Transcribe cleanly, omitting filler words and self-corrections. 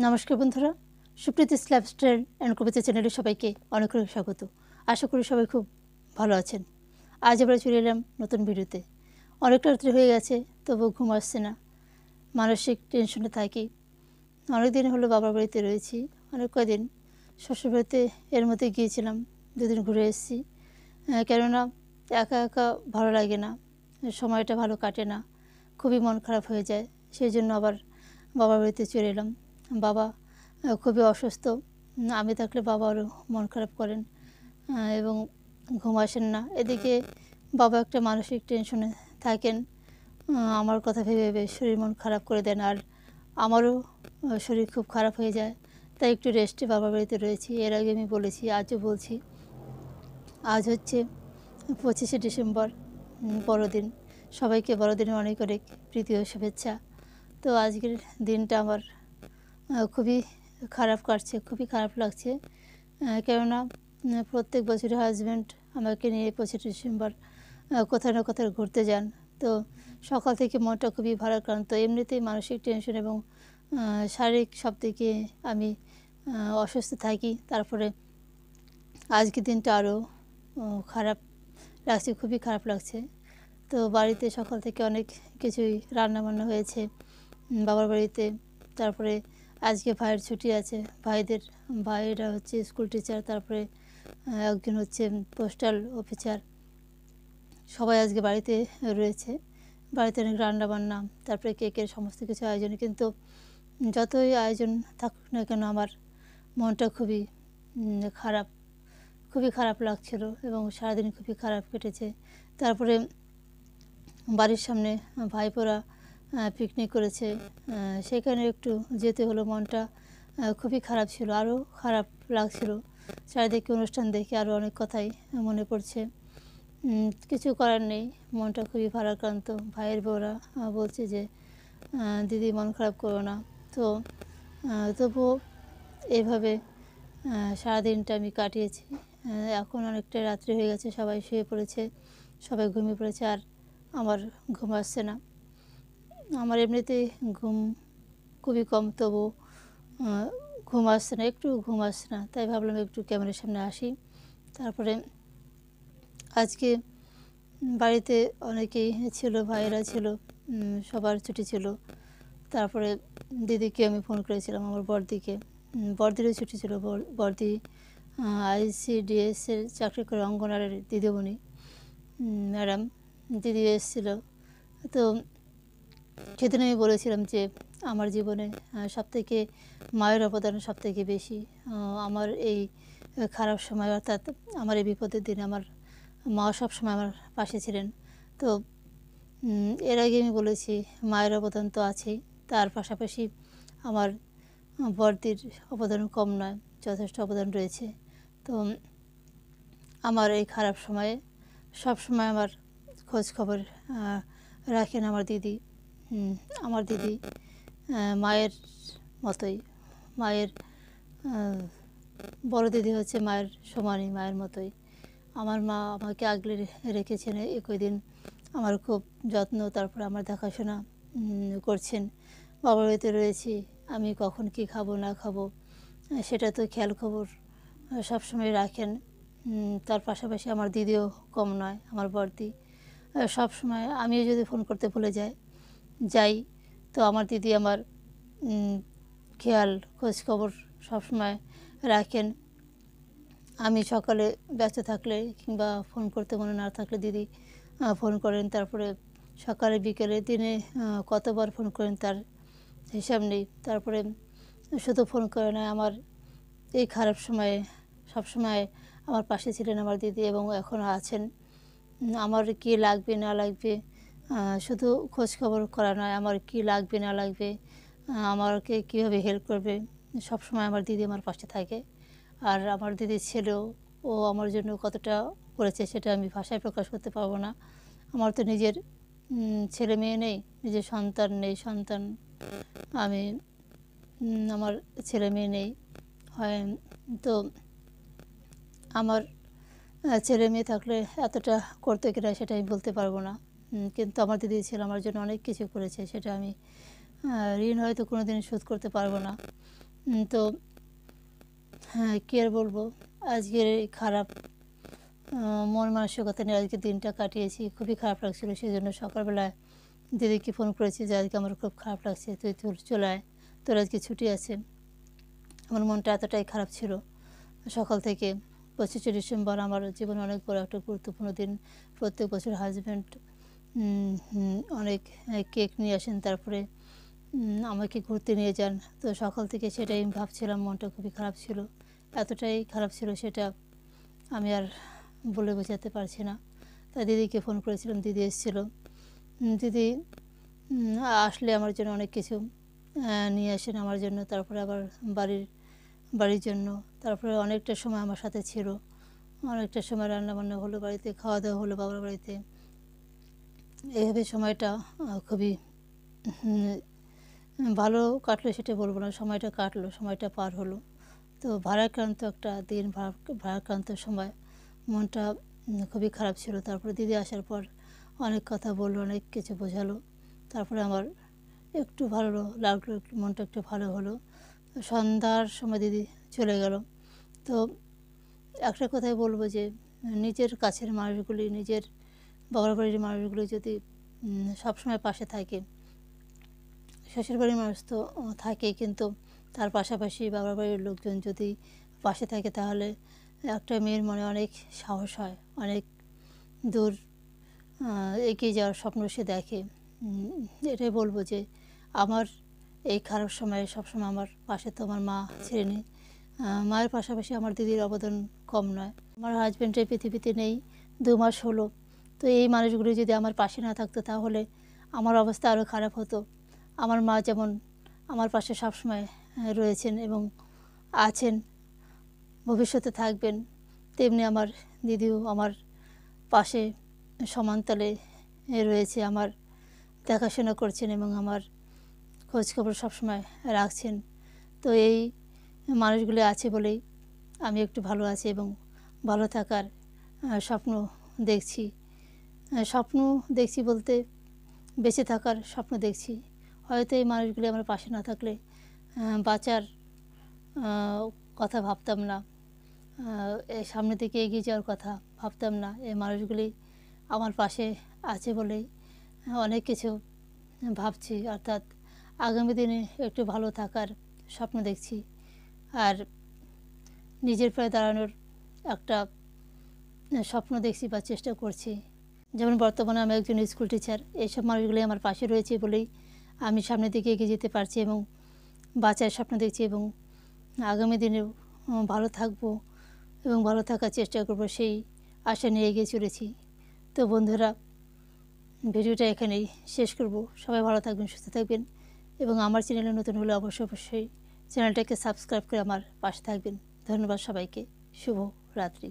নমস্কার বন্ধুরা, Supriti's lifestyle and কবিতা চ্যানেলে সবাইকে অনেক অনেক স্বাগত। আশা করি সবাই খুব ভালো আছেন। আজ আমরা চলে এলাম নতুন ভিডিওতে। অনেকটা রাত্রি হয়ে গেছে, তবুও ঘুম আসছে না, মানসিক টেনশনে থাকি। অনেক দিন হলো বাবার বাড়িতে রয়েছি, অনেক কয়দিন শ্বশুরবাড়িতে এর মধ্যে গিয়েছিলাম, দুদিন ঘুরে এসেছি। কেননা একা একা ভালো লাগে না, সময়টা ভালো কাটে না, খুবই মন খারাপ হয়ে যায়। সেই জন্য আবার বাবার বাড়িতে চলে এলাম। বাবা খুবই অসুস্থ, আমি থাকলে বাবা আরও মন খারাপ করেন এবং ঘুম আসেন না। এদিকে বাবা একটা মানসিক টেনশনে থাকেন, আমার কথা ভেবে ভেবে শরীর মন খারাপ করে দেন, আর আমারও শরীর খুব খারাপ হয়ে যায়। তাই একটু রেস্টে বাবার বাড়িতে রয়েছি। এর আগে আমি বলেছি, আজও বলছি। আজ হচ্ছে 25শে ডিসেম্বর, বড়দিন। সবাইকে বড়দিনের অনেক অনেক প্রীতি ও শুভেচ্ছা। তো আজকের দিনটা আমার খুবই খারাপ কাটছে, খুবই খারাপ লাগছে। কেননা প্রত্যেক বছরই হাজব্যান্ড আমাকে নিয়ে 25শে ডিসেম্বর কোথাও না কোথাও ঘুরতে যান। তো সকাল থেকে মনটা খুবই ভারাক্রান্ত, এমনিতেই মানসিক টেনশন এবং শারীরিক সব থেকে আমি অসুস্থ থাকি। তারপরে আজকের দিনটা আরও খারাপ লাগছে, খুবই খারাপ লাগছে। তো বাড়িতে সকাল থেকে অনেক কিছুই রান্নাবান্না হয়েছে বাবার বাড়িতে। তারপরে আজকে ভাইয়ের ছুটি আছে, ভাইয়েরা হচ্ছে স্কুল টিচার, তারপরে একজন হচ্ছে পোস্টাল অফিসার। সবাই আজকে বাড়িতে রয়েছে। বাড়িতে অনেক রান্নাবান্না, তারপরে কেকের সমস্ত কিছু আয়োজন। কিন্তু যতই আয়োজন থাকুক না কেন, আমার মনটা খুবই খারাপ, খুবই খারাপ লাগছিল এবং সারাদিন খুবই খারাপ কেটেছে। তারপরে বাড়ির সামনে ভাইপোরা পিকনিক করেছে, সেখানে একটু যেতে হলো। মনটা খুবই খারাপ ছিল, আরও খারাপ লাগছিল। চারিদিকে অনুষ্ঠান দেখে আরও অনেক কথাই মনে পড়ছে। কিছু করার নেই, মনটা খুবই ভারাক্রান্ত। ভাইয়ের বউরা বলছে যে দিদি মন খারাপ করো না। তো তবুও এইভাবে সারাদিনটা আমি কাটিয়েছি। এখন অনেকটা রাত্রি হয়ে গেছে, সবাই শুয়ে পড়েছে, সবাই ঘুমিয়ে পড়েছে, আর আমার ঘুম আসছে না। আমার এমনিতেই ঘুম খুবই কম, তবু ঘুম আসছে না, একটু ঘুম আসছে না। তাই ভাবলাম একটু ক্যামেরার সামনে আসি। তারপরে আজকে বাড়িতে অনেকেই ছিল, ভাইয়েরা ছিল, সবার ছুটি ছিল। তারপরে দিদিকে আমি ফোন করেছিলাম, আমার বড়দিরও ছুটি ছিল। বড়দি ICDS-এর চাকরি করে, অঙ্গনারী দিদিমণি ম্যাডাম, দিদি এসেছিলো। তো সেদিন আমি বলেছিলাম যে আমার জীবনে সবথেকে মায়ের অবদান সবথেকে বেশি। আমার এই খারাপ সময়, অর্থাৎ আমার এই বিপদের দিনে আমার মা সবসময় আমার পাশে ছিলেন। তো এর আগে আমি বলেছি মায়ের অবদান তো আছেই, তার পাশাপাশি আমার বড়দির অবদানও কম নয়, যথেষ্ট অবদান রয়েছে। তো আমার এই খারাপ সময়ে সব সময় আমার খোঁজ খবর রাখেন আমার দিদি। আমার দিদি মায়ের মতোই, মায়ের বড় দিদি হচ্ছে মায়ের সমানই, মায়ের মতোই। আমার মা আমাকে আগলে রেখেছেন এই কদিন, আমার খুব যত্ন, তারপরে আমার দেখাশোনা করছেন। বাবার বাড়িতে রয়েছি, আমি কখন কি খাবো না খাবো সেটা তো খেয়াল খবর সবসময় রাখেন। তার পাশাপাশি আমার দিদিও কম নয়, আমার বড়দি। সব সময় আমিও যদি ফোন করতে ভুলে যাই তো আমার দিদি আমার খেয়াল খোঁজ খবর সবসময় রাখেন। আমি সকালে ব্যস্ত থাকলে কিংবা ফোন করতে মনে না থাকলে দিদি ফোন করেন। তারপরে সকালে বিকেলে দিনে কতবার ফোন করেন তার হিসাব নেই। তারপরে শুধু ফোন করে না, আমার এই খারাপ সময়ে সবসময় আমার পাশে ছিলেন আমার দিদি এবং এখনও আছেন। আমার কী লাগবে না লাগবে শুধু খোঁজ খবর করা নয়, আমার কী লাগবে না লাগবে, আমাকে কীভাবে হেল্প করবে, সবসময় আমার দিদি আমার পাশে থাকে। আর আমার দিদির ছেলেও, ও আমার জন্য কতটা করেছে সেটা আমি ভাষায় প্রকাশ করতে পারবো না। আমার তো নিজের ছেলে মেয়ে নেই, নিজের সন্তান নেই, আমি আমার ছেলে মেয়ে নেই হয়। তো আমার ছেলে মেয়ে থাকলে এতটা করতে কিনা সেটা আমি বলতে পারবো না। কিন্তু আমার দিদি ছেলে আমার জন্য অনেক কিছু করেছে, সেটা আমি ঋণ হয়তো কোনো দিন শোধ করতে পারবো না। তো হ্যাঁ, কী আর বলবো, আজকের এই খারাপ মন মানসিকতা নিয়ে আজকে দিনটা কাটিয়েছি। খুবই খারাপ লাগছিলো, সেই জন্য সকালবেলায় দিদিকে ফোন করেছি যে আজকে আমার খুব খারাপ লাগছে, তুই চলে আয়, তোর আজকে ছুটি আছে। আমার মনটা এতটাই খারাপ ছিল সকাল থেকে। 25শে ডিসেম্বর আমার জীবনে অনেক বড় একটা গুরুত্বপূর্ণ দিন। প্রত্যেক বছর হাজব্যান্ড অনেক কেক নিয়ে আসেন, তারপরে আমাকে ঘুরতে নিয়ে যান। তো সকাল থেকে সেটাই ভাবছিলাম, মনটা খুবই খারাপ ছিল, এতটাই খারাপ ছিল সেটা আমি আর বলে বোঝাতে পারছি না। তাই দিদিকে ফোন করেছিলাম, দিদি এসেছিলো। দিদি আসলে আমার জন্য অনেক কিছু নিয়ে আসেন আমার জন্য, তারপরে আবার বাড়ির জন্য। তারপরে অনেকটা সময় আমার সাথে ছিল, অনেকটা সময় রান্নাবান্না হলো, বাড়িতে খাওয়া দাওয়া হলো বাবার বাড়িতে। এইভাবে সময়টা খুবই ভালো কাটলো সেটা বলবো না, সময়টা কাটলো, সময়টা পার হলো। তো ভারাক্রান্ত একটা দিন, ভারাক্রান্ত সময়, মনটা খুবই খারাপ ছিল। তারপরে দিদি আসার পর অনেক কথা বললো, অনেক কিছু বোঝালো, তারপরে আমার একটু ভালো লাগলো, মনটা একটু ভালো হলো। সন্ধ্যার সময় দিদি চলে গেল। তো একটা কথাই বলবো যে নিজের কাছের মানুষগুলি, নিজের বাবার বাড়ির মানুষগুলি যদি সবসময় পাশে থাকে, শ্বশুর বাড়ির মানুষ তো থাকেই, কিন্তু তার পাশাপাশি বাবার বাড়ির লোকজন যদি পাশে থাকে তাহলে একটা মেয়ের মনে অনেক সাহস হয়, অনেক দূর এগিয়ে যাওয়ার স্বপ্ন সে দেখে। এটাই বলবো যে আমার এই খারাপ সময়ে সবসময় আমার পাশে তো আমার মা ছিলেনই, মায়ের পাশাপাশি আমার দিদির অবদান কম নয়। আমার হাজব্যান্ড এই পৃথিবীতে নেই 2 মাস হলো। তো এই মানুষগুলো যদি আমার পাশে না থাকতো তাহলে আমার অবস্থা আরও খারাপ হতো। আমার মা যেমন আমার পাশে সবসময় রয়েছেন এবং আছেন, ভবিষ্যতে থাকবেন, তেমনি আমার দিদিও আমার পাশে সমানতালে রয়েছে, আমার দেখাশোনা করছেন এবং আমার খোঁজখবর সবসময় রাখছেন। তো এই মানুষগুলি আছে বলেই আমি একটু ভালো আছি এবং ভালো থাকার স্বপ্ন দেখছি। স্বপ্ন দেখছি বলতে বেঁচে থাকার স্বপ্ন দেখছি। হয়তো এই মানুষগুলি আমার পাশে না থাকলে বাঁচার কথা ভাবতাম না, সামনের দিকে এগিয়ে যাওয়ার কথা ভাবতাম না। এই মানুষগুলি আমার পাশে আছে বলেই অনেক কিছু ভাবছি, অর্থাৎ আগামী দিনে একটু ভালো থাকার স্বপ্ন দেখছি আর নিজের পায়ে দাঁড়ানোর একটা স্বপ্ন দেখছি বা চেষ্টা করছি। যেমন বর্তমানে আমি একজন স্কুল টিচার, এইসব মানুষগুলি আমার পাশে রয়েছে বলেই আমি সামনের দিকে এগিয়ে যেতে পারছি এবং বাঁচার স্বপ্ন দেখছি এবং আগামী দিনেও ভালো থাকবো এবং ভালো থাকার চেষ্টা করব, সেই আশা নিয়ে এগিয়ে চলেছি। তো বন্ধুরা, ভিডিওটা এখানেই শেষ করব। সবাই ভালো থাকবেন, সুস্থ থাকবেন এবং আমার চ্যানেলে নতুন হলে অবশ্যই চ্যানেলটাকে সাবস্ক্রাইব করে আমার পাশে থাকবেন। ধন্যবাদ সবাইকে। শুভ রাত্রি।